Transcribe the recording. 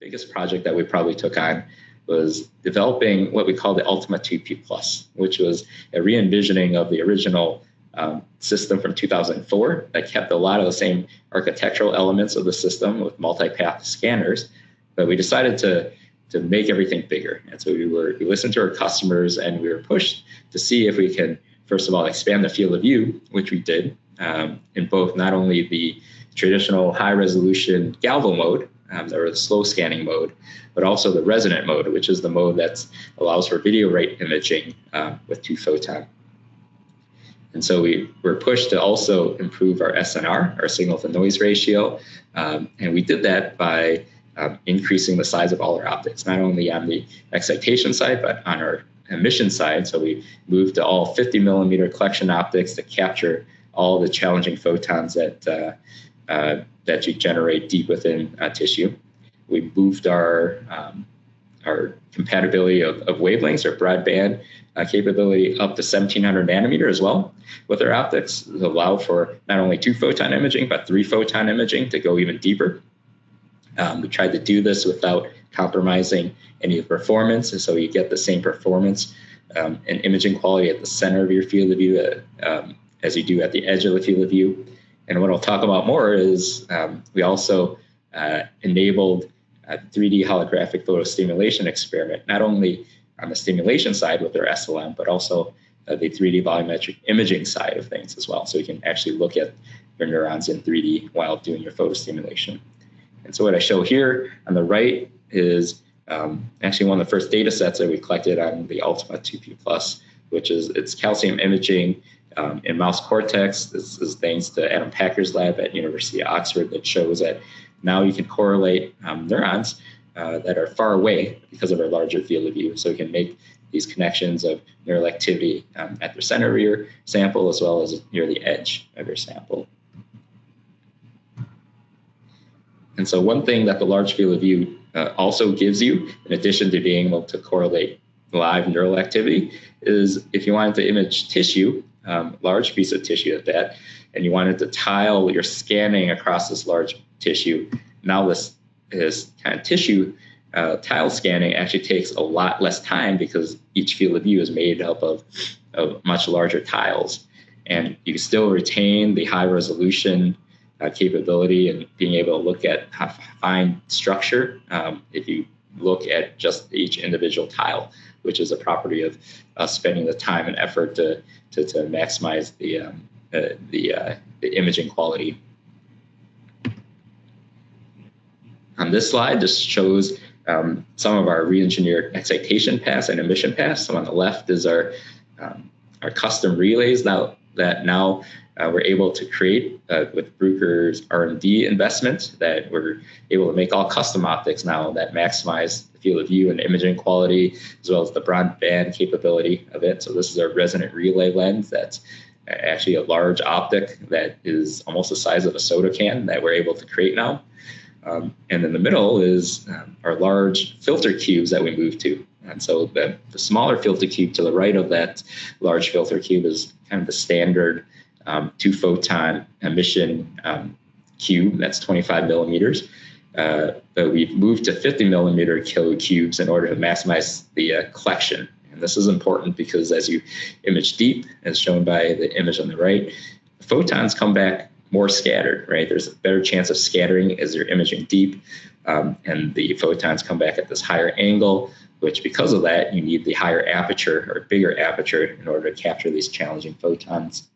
biggest project that we probably took on was developing what we call the Ultima 2Pplus, which was a re-envisioning of the original system from 2004 that kept a lot of the same architectural elements of the system with multi-path scanners, but we decided to make everything bigger. And so we listened to our customers, and we were pushed to see if we can, first of all, expand the field of view, which we did in both not only the traditional high-resolution galvo mode, or the slow scanning mode, but also the resonant mode, which is the mode that allows for video rate imaging with two-photon. And so we were pushed to also improve our SNR, our signal-to-noise ratio, and we did that by increasing the size of all our optics, not only on the excitation side, but on our emission side. So we moved to all 50 millimeter collection optics to capture all the challenging photons that you generate deep within tissue. We moved our compatibility of wavelengths or broadband capability up to 1700 nanometer as well with our optics to allow for not only two-photon imaging, but three-photon imaging to go even deeper. We tried to do this without compromising any performance, and so you get the same performance and imaging quality at the center of your field of view as you do at the edge of the field of view. And what I'll talk about more is we also enabled a 3D holographic photostimulation experiment, not only on the stimulation side with our SLM, but also the 3D volumetric imaging side of things as well. So you can actually look at your neurons in 3D while doing your photostimulation. And so what I show here on the right is actually one of the first data sets that we collected on the Ultima 2Pplus, which is its calcium imaging in mouse cortex. This is thanks to Adam Packer's lab at University of Oxford that shows that now you can correlate neurons that are far away because of our larger field of view. So we can make these connections of neural activity at the center of your sample as well as near the edge of your sample. And so one thing that the large field of view also gives you, in addition to being able to correlate live neural activity, is if you wanted to image tissue, large piece of tissue at that, and you wanted to tile your scanning across this large tissue, now this kind of tissue tile scanning actually takes a lot less time because each field of view is made up of much larger tiles. And you still retain the high resolution capability and being able to look at fine structure if you look at just each individual tile, which is a property of spending the time and effort to maximize the imaging quality. On this slide, this shows some of our re-engineered excitation paths and emission paths. So on the left is our custom relays now we're able to create with Bruker's R&D investment, that we're able to make all custom optics now that maximize the field of view and imaging quality, as well as the broadband capability of it. So this is our resonant relay lens that's actually a large optic that is almost the size of a soda can that we're able to create now. And in the middle is our large filter cubes that we moved to. And so the smaller filter cube to the right of that large filter cube is kind of the standard two-photon emission cube. That's 25 millimeters. But we've moved to 50 millimeter 𝘃𝗶𝗱𝗃 in order to maximize the collection. And this is important because as you image deep, as shown by the image on the right, the photons come back more scattered, right? There's a better chance of scattering as you're imaging deep, and the photons come back at this higher angle, which because of that, you need the higher aperture or bigger aperture in order to capture these challenging photons.